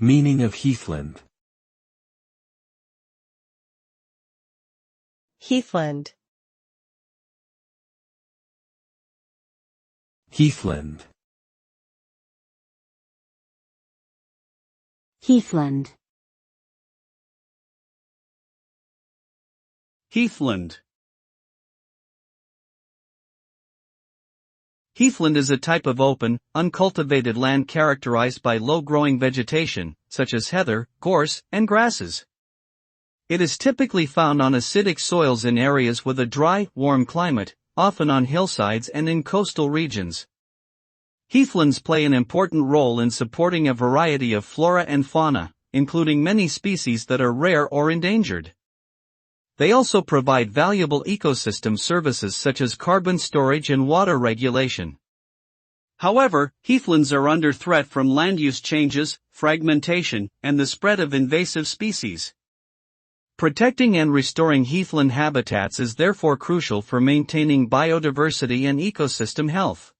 Meaning of heathland. Heathland. Heathland. Heathland. Heathland. Heathland is a type of open, uncultivated land characterized by low-growing vegetation, such as heather, gorse, and grasses. It is typically found on acidic soils in areas with a dry, warm climate, often on hillsides and in coastal regions. Heathlands play an important role in supporting a variety of flora and fauna, including many species that are rare or endangered. They also provide valuable ecosystem services such as carbon storage and water regulation. However, heathlands are under threat from land use changes, fragmentation, and the spread of invasive species. Protecting and restoring heathland habitats is therefore crucial for maintaining biodiversity and ecosystem health.